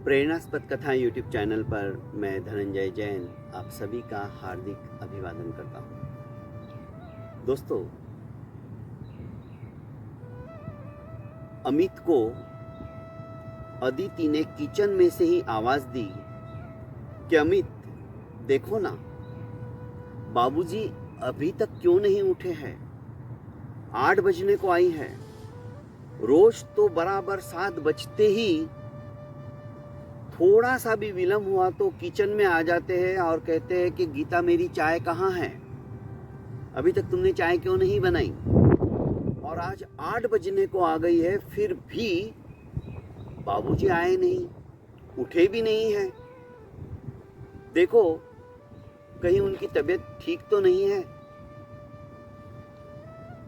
प्रेरणास्पद कथा YouTube channel पर मैं धनंजय जैन आप सभी का हार्दिक अभिवादन करता हूँ। दोस्तों, अमित को अदिति ने किचन में से ही आवाज दी कि अमित देखो ना, बाबूजी अभी तक क्यों नहीं उठे हैं? 8 बजने को आई है। रोज तो बराबर 7 बजते ही थोड़ा सा भी विलम्ब हुआ तो किचन में आ जाते हैं और कहते हैं कि गीता मेरी चाय कहाँ है? अभी तक तुमने चाय क्यों नहीं बनाई? और आज 8 बजने को आ गई है, फिर भी बाबूजी आए नहीं, उठे भी नहीं है। देखो, कहीं उनकी तबीयत ठीक तो नहीं है।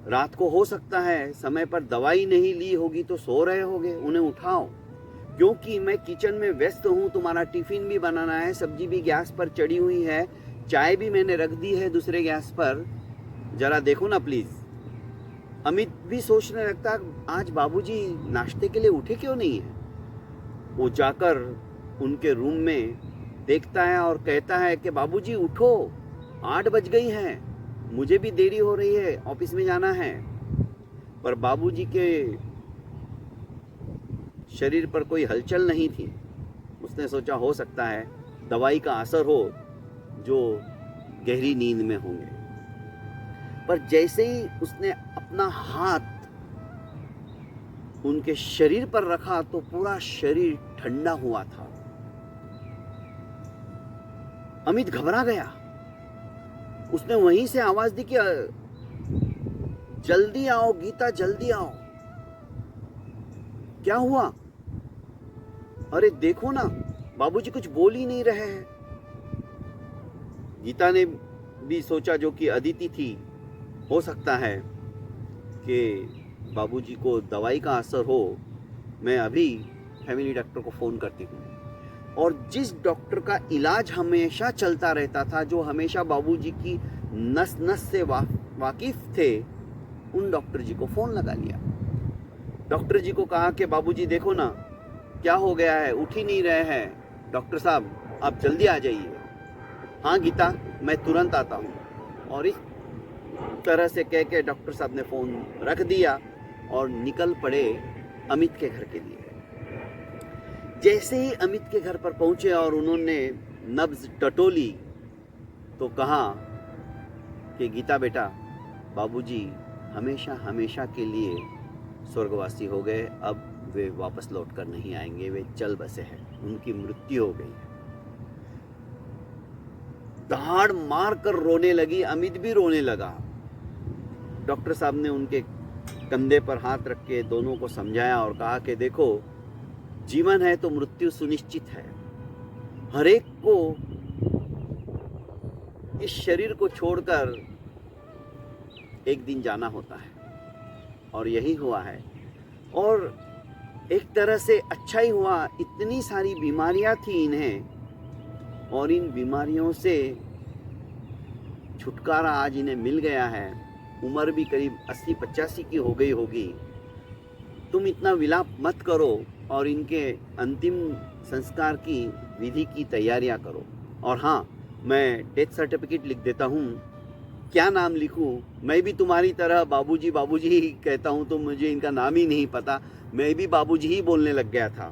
रात को हो सकता है समय पर दवाई नहीं ली होगी तो सो रहे होंगे, उन्हें उठाओ। क्योंकि मैं किचन में व्यस्त हूँ, तुम्हारा टिफिन भी बनाना है, सब्जी भी गैस पर चढ़ी हुई है, चाय भी मैंने रख दी है दूसरे गैस पर, जरा देखो ना प्लीज। अमित भी सोचने लगता, आज बाबूजी नाश्ते के लिए उठे क्यों नहीं है? वो जाकर उनके रूम में देखता है और कहता है कि बाबूजी उठो, 8 बज गई है, मुझे भी देरी हो रही है, ऑफिस में जाना है। पर बाबूजी के शरीर पर कोई हलचल नहीं थी। उसने सोचा हो सकता है दवाई का असर हो, जो गहरी नींद में होंगे। पर जैसे ही उसने अपना हाथ उनके शरीर पर रखा तो पूरा शरीर ठंडा हुआ था। अमित घबरा गया। उसने वहीं से आवाज दी कि जल्दी आओ गीता, जल्दी आओ। क्या हुआ? अरे देखो ना, बाबूजी कुछ बोल ही नहीं रहे हैं। गीता ने भी सोचा, जो कि अदिति थी, हो सकता है कि बाबूजी को दवाई का असर हो, मैं अभी फैमिली डॉक्टर को फ़ोन करती हूँ। और जिस डॉक्टर का इलाज हमेशा चलता रहता था, जो हमेशा बाबूजी की नस नस से वाकिफ थे, उन डॉक्टर जी को फ़ोन लगा लिया। डॉक्टर जी को कहा कि बाबूजी देखो ना, क्या हो गया है, उठ ही नहीं रहे हैं। डॉक्टर साहब आप जल्दी आ जाइए। हाँ गीता, मैं तुरंत आता हूँ। और इस तरह से कह के डॉक्टर साहब ने फ़ोन रख दिया और निकल पड़े अमित के घर के लिए। जैसे ही अमित के घर पर पहुँचे और उन्होंने नब्ज टटोली तो कहा कि गीता बेटा, बाबूजी हमेशा हमेशा के लिए स्वर्गवासी हो गए, अब वे वापस लौट कर नहीं आएंगे, वे चल बसे हैं, उनकी मृत्यु हो गई है। दहाड़ मार कर रोने लगी, अमित भी रोने लगा। डॉक्टर साहब ने उनके कंधे पर हाथ रख के दोनों को समझाया और कहा कि देखो, जीवन है तो मृत्यु सुनिश्चित है। हर एक को इस शरीर को छोड़कर एक दिन जाना होता है, और यही हुआ है। और एक तरह से अच्छा ही हुआ, इतनी सारी बीमारियां थी इन्हें, और इन बीमारियों से छुटकारा आज इन्हें मिल गया है। उम्र भी करीब 80-85 की हो गई होगी। तुम इतना विलाप मत करो और इनके अंतिम संस्कार की विधि की तैयारियां करो। और हाँ, मैं डेथ सर्टिफिकेट लिख देता हूँ। क्या नाम लिखूं? मैं भी तुम्हारी तरह बाबूजी बाबूजी ही कहता हूँ, तो मुझे इनका नाम ही नहीं पता। मैं भी बाबूजी ही बोलने लग गया था।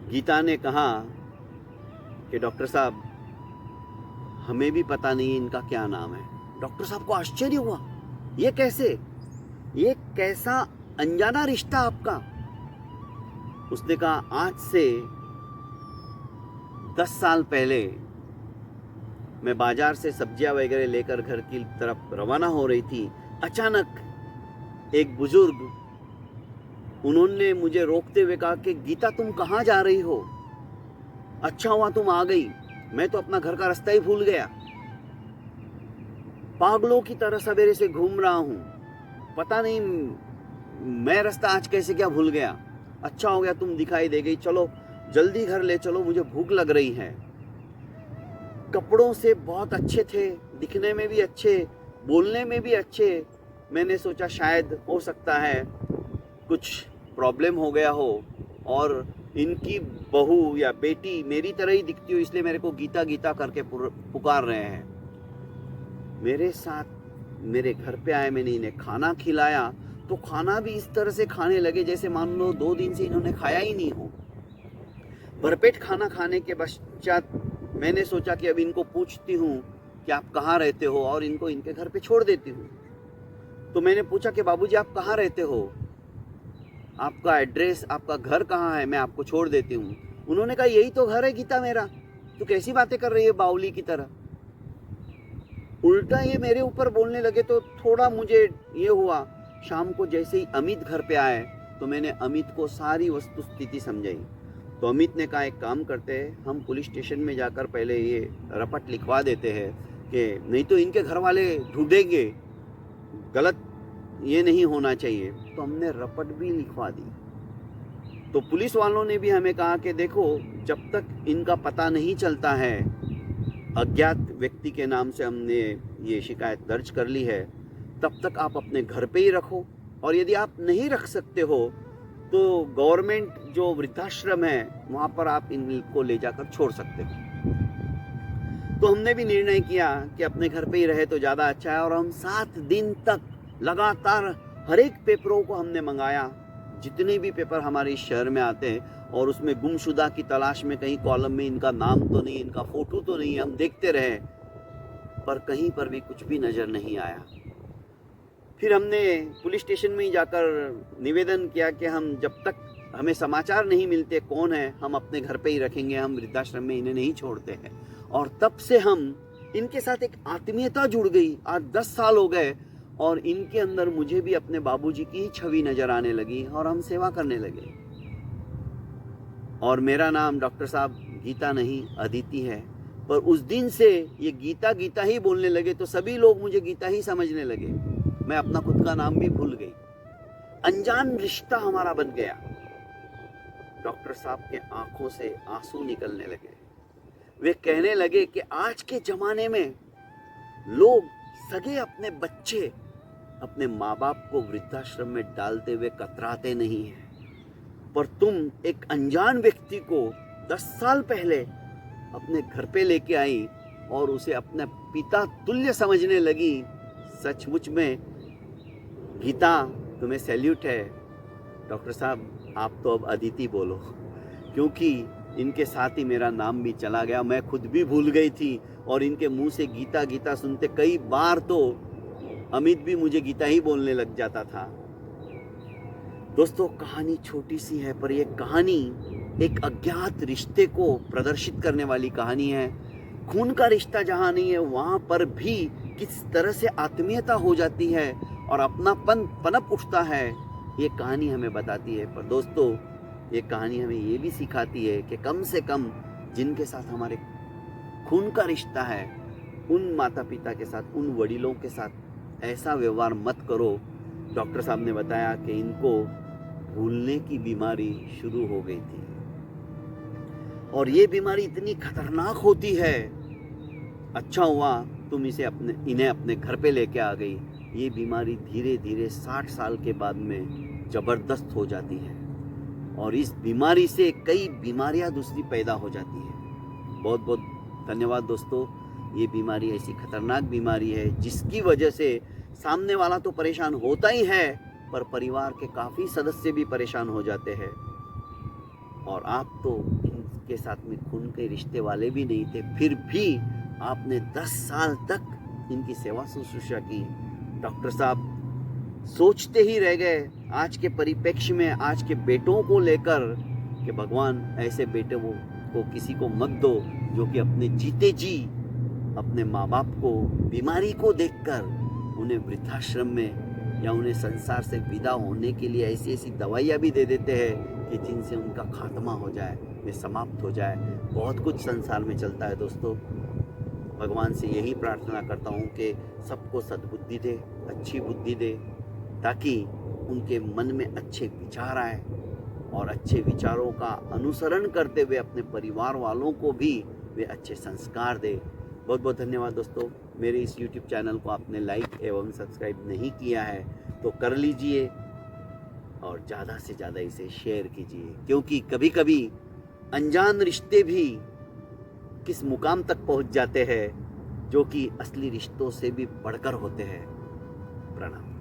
गीता ने कहा कि डॉक्टर साहब, हमें भी पता नहीं इनका क्या नाम है। डॉक्टर साहब को आश्चर्य हुआ, ये कैसे, ये कैसा अनजाना रिश्ता आपका? उसने कहा, आज से 10 साल पहले मैं बाजार से सब्जियां वगैरह लेकर घर की तरफ रवाना हो रही थी। अचानक एक बुजुर्ग, उन्होंने मुझे रोकते हुए कहा कि गीता तुम कहाँ जा रही हो? अच्छा हुआ तुम आ गई, मैं तो अपना घर का रास्ता ही भूल गया। पागलों की तरह सवेरे से घूम रहा हूँ, पता नहीं मैं रास्ता आज कैसे क्या भूल गया। अच्छा हो गया तुम दिखाई दे गई, चलो जल्दी घर ले चलो, मुझे भूख लग रही है। कपड़ों से बहुत अच्छे थे, दिखने में भी अच्छे, बोलने में भी अच्छे। मैंने सोचा शायद हो सकता है कुछ प्रॉब्लम हो गया हो और इनकी बहू या बेटी मेरी तरह ही दिखती हो, इसलिए मेरे को गीता गीता करके पुकार रहे हैं। मेरे साथ मेरे घर पे आए, मैंने इन्हें खाना खिलाया तो खाना भी इस तरह से खाने लगे जैसे मान लो 2 दिन से इन्होंने खाया ही नहीं हो। भरपेट खाना खाने के पश्चात मैंने सोचा कि अब इनको पूछती हूँ कि आप कहाँ रहते हो और इनको इनके घर पे छोड़ देती हूँ। तो मैंने पूछा कि बाबूजी आप कहाँ रहते हो, आपका एड्रेस, आपका घर कहाँ है, मैं आपको छोड़ देती हूँ। उन्होंने कहा यही तो घर है गीता मेरा, तू कैसी बातें कर रही है बावली की तरह। उल्टा ये मेरे ऊपर बोलने लगे तो थोड़ा मुझे ये हुआ। शाम को जैसे ही अमित घर पे आए तो मैंने अमित को सारी वस्तु स्थिति समझाई। तो अमित ने कहा एक काम करते हैं, हम पुलिस स्टेशन में जाकर पहले ये रपट लिखवा देते हैं कि नहीं तो इनके घर वाले ढूंढेंगे, गलत ये नहीं होना चाहिए। तो हमने रपट भी लिखवा दी। तो पुलिस वालों ने भी हमें कहा कि देखो जब तक इनका पता नहीं चलता है, अज्ञात व्यक्ति के नाम से हमने ये शिकायत दर्ज कर ली है, तब तक आप अपने घर पे ही रखो, और यदि आप नहीं रख सकते हो तो गवर्नमेंट जो वृद्धाश्रम है वहाँ पर आप इनको ले जाकर छोड़ सकते हो। तो हमने भी निर्णय किया कि अपने घर पे ही रहे तो ज़्यादा अच्छा है, और हम 7 दिन तक लगातार हर एक पेपरों को हमने मंगाया, जितने भी पेपर हमारे इस शहर में आते हैं, और उसमें गुमशुदा की तलाश में कहीं कॉलम में इनका नाम तो नहीं, इनका फोटो तो नहीं, हम देखते रहे पर कहीं पर भी कुछ भी नज़र नहीं आया। फिर हमने पुलिस स्टेशन में ही जाकर निवेदन किया कि हम जब तक हमें समाचार नहीं मिलते कौन है, हम अपने घर पे ही रखेंगे, हम वृद्धाश्रम में इन्हें नहीं छोड़ते हैं। और तब से हम इनके साथ एक आत्मीयता जुड़ गई। आज 10 साल हो गए और इनके अंदर मुझे भी अपने बाबूजी की ही छवि नजर आने लगी और हम सेवा करने लगे। और मेरा नाम डॉक्टर साहब गीता नहीं अदिति है, पर उस दिन से ये गीता गीता ही बोलने लगे तो सभी लोग मुझे गीता ही समझने लगे। मैं अपना खुद का नाम भी भूल गई। अनजान रिश्ता हमारा बन गया। डॉक्टर साहब के आंखों से आंसू निकलने लगे। वे कहने लगे कि आज के जमाने में लोग सगे अपने बच्चे, अपने माँ बाप को वृद्धाश्रम में डालते हुए कतराते नहीं हैं, पर तुम एक अनजान व्यक्ति को 10 साल पहले अपने घर पे लेके आई और उसे अपने पिता तुल्य समझने लगी। सचमुच में गीता तुम्हें सैल्यूट है। डॉक्टर साहब आप तो अब अदिति बोलो, क्योंकि इनके साथ ही मेरा नाम भी चला गया। मैं खुद भी भूल गई थी और इनके मुंह से गीता गीता सुनते कई बार तो अमित भी मुझे गीता ही बोलने लग जाता था। दोस्तों कहानी छोटी सी है, पर यह कहानी एक अज्ञात रिश्ते को प्रदर्शित करने वाली कहानी है। खून का रिश्ता जहाँ नहीं है वहाँ पर भी किस तरह से आत्मीयता हो जाती है और अपनापन पनप उठता है, ये कहानी हमें बताती है। पर दोस्तों ये कहानी हमें ये भी सिखाती है कि कम से कम जिनके साथ हमारे खून का रिश्ता है उन माता पिता के साथ, उन वडीलों के साथ ऐसा व्यवहार मत करो। डॉक्टर साहब ने बताया कि इनको भूलने की बीमारी शुरू हो गई थी और ये बीमारी इतनी खतरनाक होती है। अच्छा हुआ तुम इन्हें अपने घर पे लेके आ गई। ये बीमारी धीरे धीरे 60 साल के बाद में जबरदस्त हो जाती है और इस बीमारी से कई बीमारियां दूसरी पैदा हो जाती है। बहुत बहुत धन्यवाद दोस्तों। ये बीमारी ऐसी खतरनाक बीमारी है जिसकी वजह से सामने वाला तो परेशान होता ही है, पर परिवार के काफ़ी सदस्य भी परेशान हो जाते हैं। और आप तो इनके साथ में खून के रिश्ते वाले भी नहीं थे, फिर भी आपने 10 साल तक इनकी सेवा शुश्रूषा की। डॉक्टर साहब सोचते ही रह गए आज के परिप्रेक्ष्य में, आज के बेटों को लेकर कि भगवान ऐसे बेटे को किसी को मत दो जो कि अपने जीते जी अपने माँ बाप को बीमारी को देखकर उन्हें वृद्धाश्रम में या उन्हें संसार से विदा होने के लिए ऐसी ऐसी दवाइयाँ भी दे देते हैं कि जिनसे उनका खात्मा हो जाए, वे समाप्त हो जाए। बहुत कुछ संसार में चलता है दोस्तों। भगवान से यही प्रार्थना करता हूँ कि सबको सद्बुद्धि दे, अच्छी बुद्धि दे, ताकि उनके मन में अच्छे विचार आए और अच्छे विचारों का अनुसरण करते हुए अपने परिवार वालों को भी वे अच्छे संस्कार दे। बहुत बहुत धन्यवाद दोस्तों। मेरे इस YouTube चैनल को आपने लाइक एवं सब्सक्राइब नहीं किया है तो कर लीजिए और ज़्यादा से ज़्यादा इसे शेयर कीजिए, क्योंकि कभी कभी अनजान रिश्ते भी किस मुकाम तक पहुंच जाते हैं जो कि असली रिश्तों से भी बढ़कर होते हैं। प्रणाम।